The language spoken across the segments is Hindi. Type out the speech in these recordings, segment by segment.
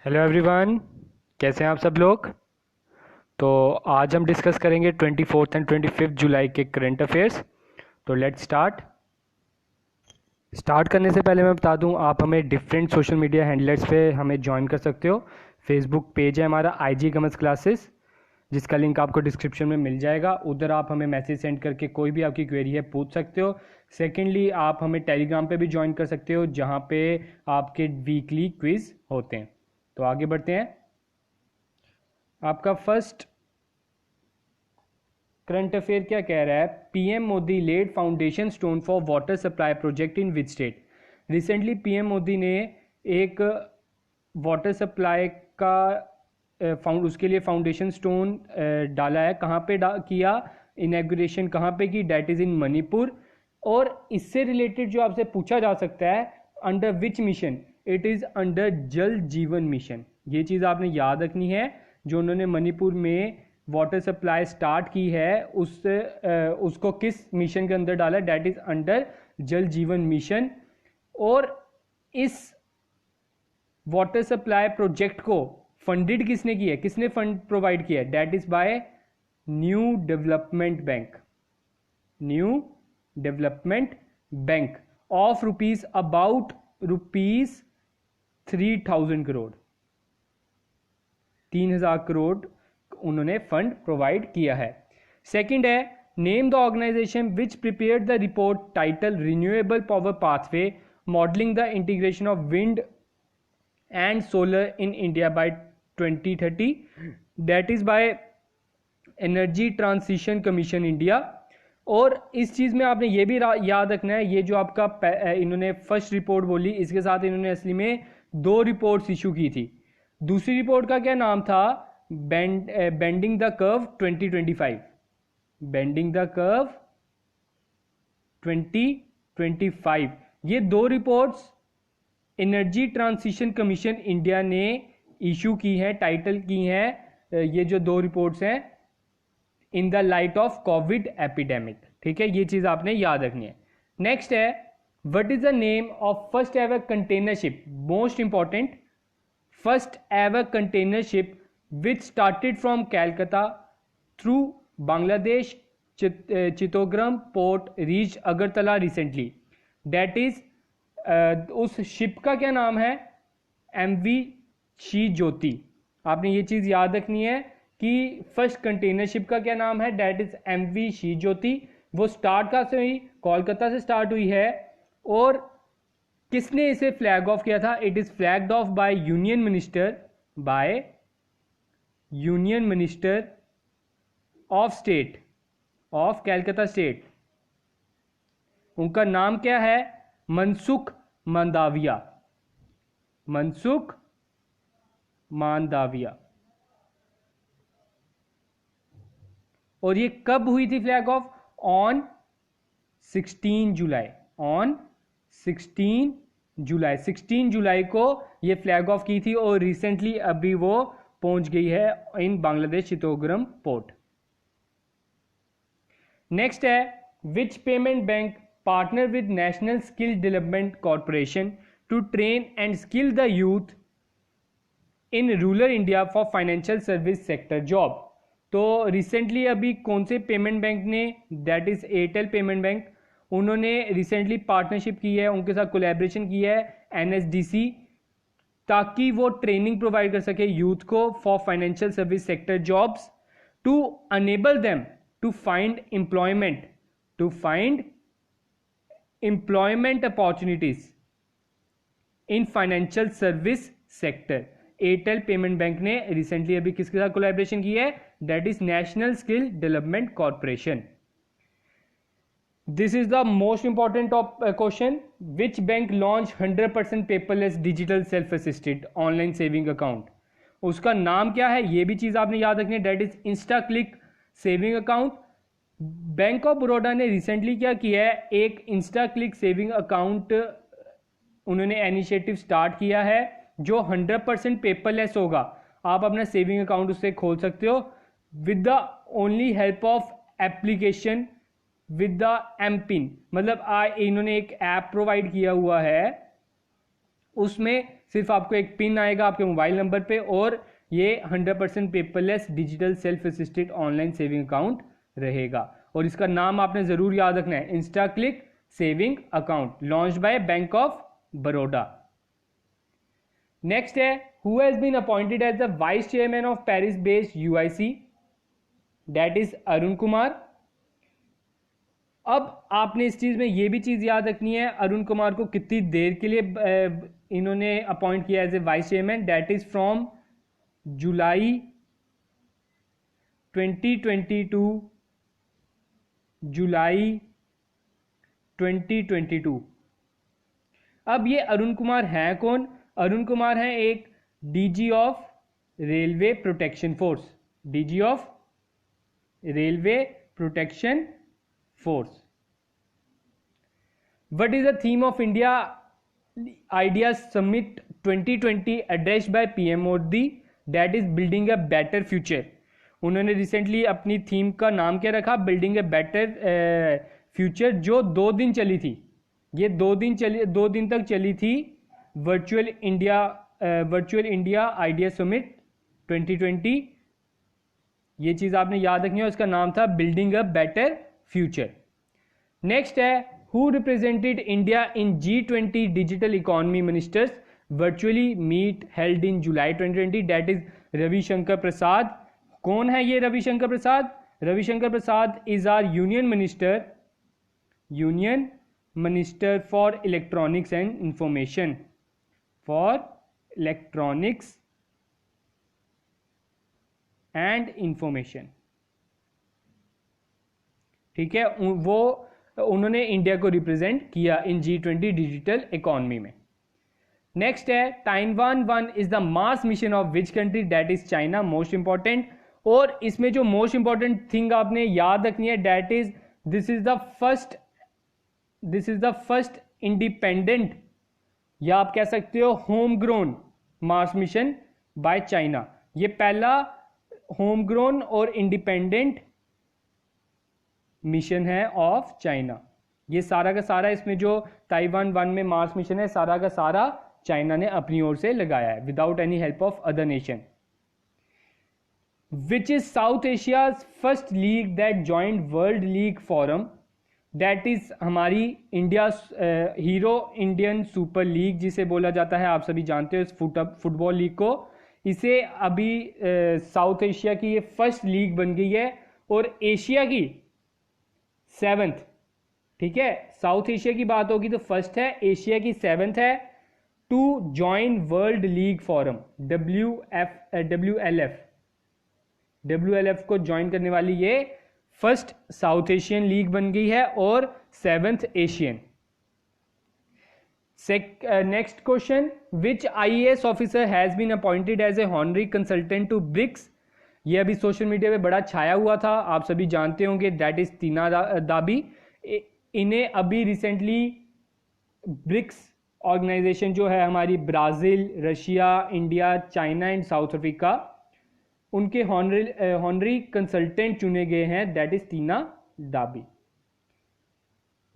हेलो एवरीवन, कैसे हैं आप सब लोग। तो आज हम डिस्कस करेंगे 24 एंड 25 जुलाई के करंट अफेयर्स। तो लेट्स स्टार्ट करने से पहले मैं बता दूं, आप हमें डिफरेंट सोशल मीडिया हैंडलर्स पे हमें ज्वाइन कर सकते हो। फेसबुक पेज है हमारा IG कॉमर्स क्लासेस, जिसका लिंक आपको डिस्क्रिप्शन में मिल जाएगा। उधर आप हमें मैसेज सेंड करके कोई भी आपकी क्वेरी है पूछ सकते हो। सेकेंडली, आप हमें टेलीग्राम पे भी ज्वाइन कर सकते हो, जहाँ पे आपके वीकली क्विज होते हैं। तो आगे बढ़ते हैं। आपका फर्स्ट करंट अफेयर क्या कह रहा है? PM Modi laid foundation stone for water supply project in which state. Recently PM Modi ने एक वाटर सप्लाई का उसके लिए फाउंडेशन स्टोन डाला है। कहाँ पे किया इनॉग्रेशन, कहाँ पे की? That is in Manipur. और इससे रिलेटेड जो आपसे पूछा जा सकता है, under which mission? It is under Jal Jeevan mission. ये चीज़ आपने याद रखनी है। जो उन्होंने मणिपुर में वाटर सप्लाई स्टार्ट की है, उसको किस मिशन के अंदर डाला? Date is under Jal Jeevan mission. और इस वाटर सप्लाई प्रोजेक्ट को फंडेड किसने किया है? किसने फंड प्रोवाइड किया है? That is by New Development Bank. New Development Bank of rupees about rupees 3000 crore, 3000 crore उन्होंने फंड प्रोवाइड किया है। सेकंड है, name the organisation which prepared the report title renewable power pathway modelling the integration of wind and solar in India by 2030। That is by Energy Transition Commission India. और इस चीज़ में आपने ये भी याद रखना है, ये जो आपका इन्होंने फर्स्ट रिपोर्ट बोली, इसके साथ इन्होंने असली में 2 रिपोर्ट्स इशू की थी। दूसरी रिपोर्ट का क्या नाम था? Bending the curve 2025। Bending the curve 2025। ये 2 reports energy Transition Commission India ने इशू की हैं, टाइटल की हैं। ये जो 2 रिपोर्ट्स हैं, in the light of Covid epidemic. ठीक है, ये चीज आपने याद रखनी है। नेक्स्ट है, what is the name of first ever container ship? Most important, first ever container ship which started from Calcutta through Bangladesh Chittogram port reach Agartala recently. Date is उस शिप का क्या नाम है? MV शी ज्योति। आपने ये चीज याद रखनी है कि फर्स्ट कंटेनर शिप का क्या नाम है? डेट इज MV शी ज्योति। वो स्टार्ट कहाँ से हुई? कोलकाता से स्टार्ट हुई है। और किसने इसे फ्लैग ऑफ किया था? It is flagged of by union minister of state of कैलकाता state. उनका नाम क्या है? मनसुख मांडाविया। मनसुख मांडाविया। और ये कब हुई थी flag of? On 16 July. On 16 जुलाई, 16 जुलाई को ये फ्लैग ऑफ की थी। और रिसेंटली अभी वो पहुंच गई है in Bangladesh Chittogram port. Next है, which payment bank partner with National Skill Development Corporation to train and skill the youth in rural India for financial service sector job. तो रिसेंटली अभी कौन से पेमेंट बैंक ने? That is Airtel payment bank. उन्होंने रिसेंटली पार्टनरशिप की है, उनके साथ कोलैबोरेशन की है NSDC, ताकि वो ट्रेनिंग प्रोवाइड कर सके यूथ को for financial service sector jobs, to enable them to find employment opportunities in financial service sector. Airtel payment bank ने रिसेंटली अभी किसके साथ कोलैबोरेशन की है? That is National Skill Development Corporation. This is the most important question. Which bank launch 100% paperless digital self assisted online saving account? उसका नाम क्या है? ये भी चीज आपने याद रखनी है। That is Insta click saving account. Bank of Baroda ने रिसेंटली क्या किया है? एक इंस्टा क्लिक सेविंग अकाउंट उन्होंने इनिशिएटिव स्टार्ट किया है, जो 100% पेपरलेस होगा। आप अपना सेविंग अकाउंट उससे खोल सकते हो with the only help of application with the MPIN। मतलब इन्होंने एक ऐप प्रोवाइड किया हुआ है, उसमें सिर्फ आपको एक पिन आएगा आपके मोबाइल नंबर पे, और ये 100% paperless digital self assisted online saving account रहेगा। और इसका नाम आपने ज़रूर याद रखना है, InstaClick saving account, launch by Bank of Baroda. Next है, who has been appointed as the vice chairman of Paris based UIC, that is Arun Kumar. अब आपने इस चीज में ये भी चीज याद रखनी है, अरुण कुमार को कितनी देर के लिए इन्होंने अपॉइंट किया as a vice chairman, that is from July 2022 July 2022। अब ये अरुण कुमार हैं कौन? अरुण कुमार हैं एक DG of railway protection force, DG of railway protection force. What is the theme of India Ideas Summit 2020 addressed by PM Modi, that is building a better future। उन्होंने रिसेंटली अपनी थीम का नाम क्या रखा? बिल्डिंग ए बेटर फ्यूचर, जो 2 दिन चली थी। ये 2 दिन तक चली थी वर्चुअल इंडिया आइडिया समिट 2020। ये चीज़ आपने याद रखनी है, उसका नाम था building a better future. Next है, who represented India in G20 digital economy ministers virtually meet held in July 2020, that is Ravishankar Prasad. कौन है ये Ravishankar Prasad? Ravishankar Prasad is our union minister for electronics and information, for electronics and information. ठीक है, वो उन्होंने इंडिया को रिप्रेजेंट किया इन G20 डिजिटल इकोनॉमी में। नेक्स्ट है, Taiwan 1 is the mass mission of which country, that is China, most important. और इसमें जो मोस्ट इंपॉर्टेंट थिंग आपने याद रखनी है, that is this is the first independent, या आप कह सकते हो home grown Mars mission by China. ये पहला होम ग्रोन और इंडिपेंडेंट मिशन है ऑफ चाइना। ये सारा का सारा इसमें जो ताइवान 1 में मार्स मिशन है, सारा का सारा चाइना ने अपनी ओर से लगाया है, without any help of other nation. Which is South Asia's first league that joint world league forum, that is हमारी India Hero Indian Super League जिसे बोला जाता है, आप सभी जानते हो इस फुटबॉल लीग को। इसे अभी साउथ एशिया की ये फर्स्ट लीग बन गई है, और एशिया की 7th। ठीक है, साउथ एशिया की बात होगी तो फर्स्ट है, एशिया की 7th है to join World league Forum, WLF को ज्वाइन करने वाली ये फर्स्ट साउथ एशियन लीग बन गई है और 7th Asian. Next question, which IAS officer has been appointed as a honorary consultant to BRICS. ये अभी सोशल मीडिया पे बड़ा छाया हुआ था, आप सभी जानते होंगे, दैट इज टीना दाबी। इन्हें अभी रिसेंटली ब्रिक्स ऑर्गेनाइजेशन जो है हमारी Brazil, Russia, India, China and South Africa, उनके हॉनरी कंसल्टेंट चुने गए हैं, that is Tina Dabi.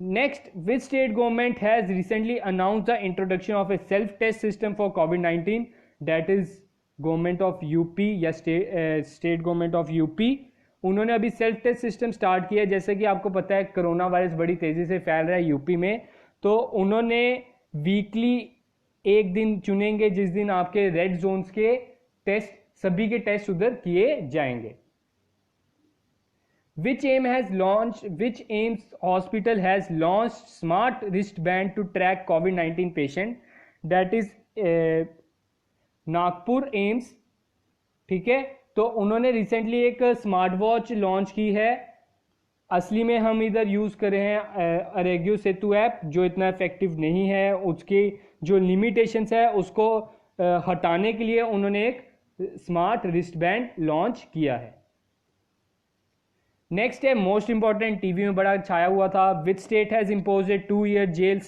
Next, which state government has recently announced the introduction of a self test system for COVID-19, that is government of UP या स्टेट गवर्नमेंट ऑफ यूपी। उन्होंने अभी सेल्फ टेस्ट सिस्टम स्टार्ट किया है। जैसे कि आपको पता है कोरोना वायरस बड़ी तेज़ी से फैल रहा है यूपी में, तो उन्होंने वीकली एक दिन चुनेंगे जिस दिन आपके रेड जोन्स के टेस्ट, सभी के टेस्ट उधर किए जाएंगे। Which AIIMS hospital has launch smart wrist band to track COVID-19 patient, that is Nagpur AIIMS. ठीक है, तो उन्होंने रिसेंटली एक स्मार्ट वॉच लॉन्च की है। असली में हम इधर यूज़ कर रहे हैं आरोग्य सेतु ऐप, जो इतना इफेक्टिव नहीं है, उसकी जो लिमिटेशंस है उसको हटाने के लिए उन्होंने एक स्मार्ट रिस्ट बैंड लॉन्च किया है। नेक्स्ट है मोस्ट इंपॉर्टेंट, टीवी में बड़ा छाया हुआ था, which state has imposed a 2-year jail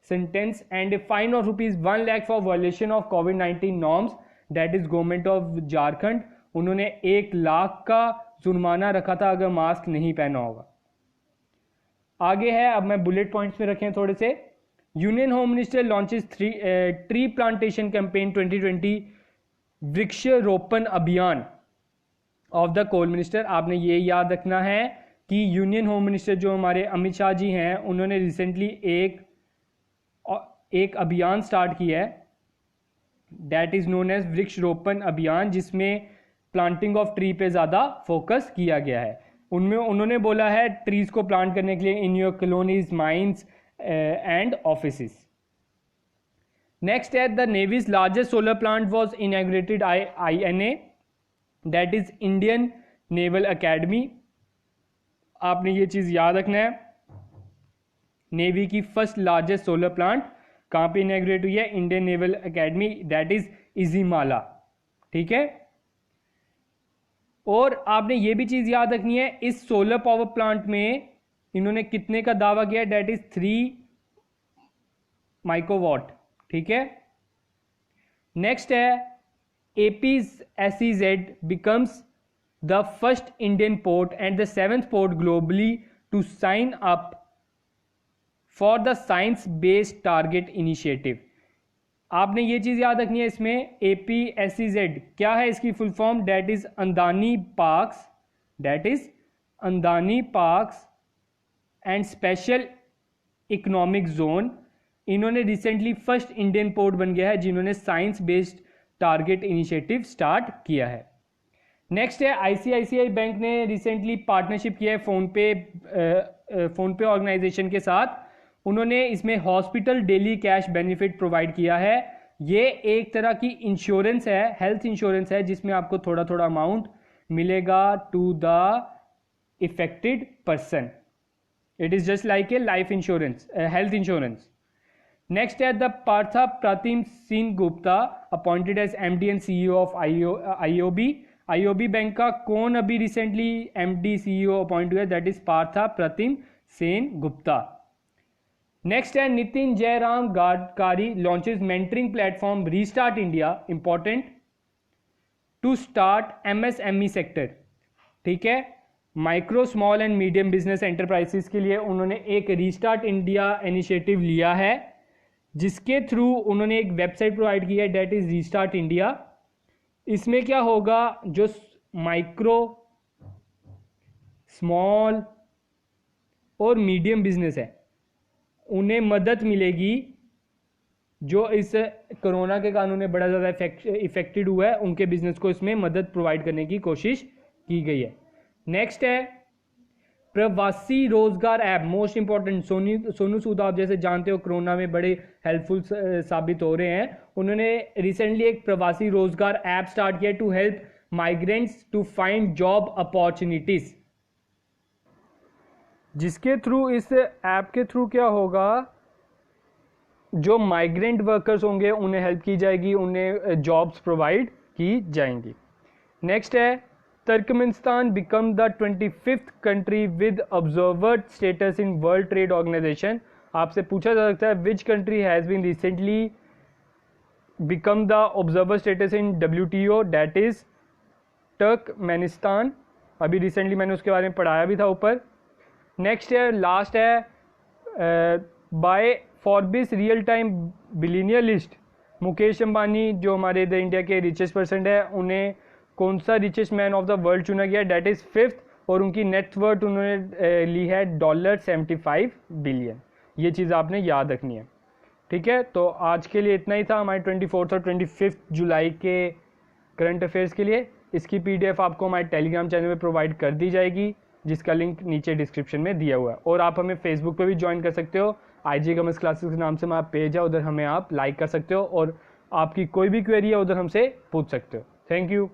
sentence and a fine of ₹1 lakh for violation of COVID-19 norms, that is government of Jharkhand. उन्होंने 1 लाख का जुर्माना रखा था अगर मास्क नहीं पहना होगा। आगे है, अब मैं बुलेट पॉइंट्स में रखें थोड़े से। Union home minister launches tree plantation campaign 2020 वृक्षारोपण अभियान ऑफ द कोल मिनिस्टर। आपने ये याद रखना है कि यूनियन होम मिनिस्टर जो हमारे अमित शाह जी हैं, उन्होंने रिसेंटली एक अभियान स्टार्ट किया है, दैट इज नोन एज वृक्षारोपण अभियान, जिसमें प्लांटिंग ऑफ ट्री पे ज़्यादा फोकस किया गया है। उनमें उन्होंने बोला है ट्रीज को प्लांट करने के लिए in your colonies, mines and offices. Next है the navy's largest solar plant was inaugurated INA, that is Indian Naval Academy. आपने ये चीज याद रखना है, नेवी की फर्स्ट लार्जेस्ट सोलर प्लांट कहां पे इनॉग्रेट हुई है? Indian Naval Academy, that is Ezhimala. ठीक है, और आपने ये भी चीज याद रखनी है, इस सोलर पावर प्लांट में इन्होंने कितने का दावा किया? That is 3 microwatt. ठीक है, नेक्स्ट है AP's SEZ becomes the first Indian port and the 7th port globally to sign up for the Science Based Target Initiative। आपने ये चीज याद रखनी है इसमें, APSEZ क्या है इसकी full form? That is Adani ports, that is Adani ports and special economic zone. इन्होंने रिसेंटली फर्स्ट इंडियन पोर्ट बन गया है जिन्होंने science based target initiative start किया है। नेक्स्ट है ICICI बैंक ने रिसेंटली पार्टनरशिप किया है फोनपे ऑर्गेनाइजेशन के साथ। उन्होंने इसमें hospital daily cash benefit provide किया है। ये एक तरह की इंश्योरेंस है, हेल्थ इंश्योरेंस है, जिसमें आपको थोड़ा थोड़ा अमाउंट मिलेगा to the affected person. It is just like a life insurance, health insurance. Next है the Partha Pratim Singh Gupta appointed as MD and CEO of IOB bank का कौन अभी रिसेंटली MD CEO अपॉइंट हुआ? That is Partha Pratim Sen Gupta. Next है Nitin Jayaram Gadkari launches mentoring platform restart India, important, to start MSME sector. ठीक है, micro small and medium business enterprises के लिए उन्होंने एक रीस्टार्ट इंडिया इनिशिएटिव लिया है, जिसके थ्रू उन्होंने एक वेबसाइट प्रोवाइड की है, डेट इज रीस्टार्ट इंडिया। इसमें क्या होगा, जो माइक्रो स्मॉल और मीडियम बिजनेस है उन्हें मदद मिलेगी, जो इस कोरोना के कारण उन्हें बड़ा ज़्यादा इफेक्टेड हुआ है, उनके बिजनेस को इसमें मदद प्रोवाइड करने की कोशिश की गई है। नेक्स्ट है प्रवासी Rozgar app, most important. Sonu Sood आप जैसे जानते हो कोरोना में बड़े हेल्पफुल साबित हो रहे हैं। उन्होंने रिसेंटली एक प्रवासी रोजगार ऐप स्टार्ट किया to help migrants to find job opportunities, जिसके थ्रू, इस ऐप के थ्रू क्या होगा, जो माइग्रेंट वर्कर्स होंगे उन्हें हेल्प की जाएगी, उन्हें जॉब्स प्रोवाइड की जाएंगी। नेक्स्ट है Turkmenistan become the 25th country with observer status in World Trade Organisation. आपसे पूछा जा सकता है which country has been recently become the observer status in WTO, that is Turkmenistan. अभी रिसेंटली मैंने उसके बारे में पढ़ाया भी था ऊपर। नेक्स्ट है, लास्ट है, by Forbes real time billionaire list, Mukesh Ambani जो हमारे इधर इंडिया के रिचेस्ट पर्सन है, उन्हें कौन सा richest man of the world चुना गया? दैट इज 5th, और उनकी नेटवर्थ उन्होंने ली है $75 बिलियन। ये चीज़ आपने याद रखनी है। ठीक है, तो आज के लिए इतना ही था हमारे 24 और 25 जुलाई के करंट अफेयर्स के लिए। इसकी PDF आपको हमारे टेलीग्राम चैनल में प्रोवाइड कर दी जाएगी, जिसका लिंक नीचे डिस्क्रिप्शन में दिया हुआ है। और आप हमें फेसबुक पे भी ज्वाइन कर सकते हो, IG कॉमर्स क्लासेस के नाम से हमारा पेज है, उधर हमें आप लाइक कर सकते हो और आपकी कोई भी क्वेरी है उधर हमसे पूछ सकते हो। Thank you.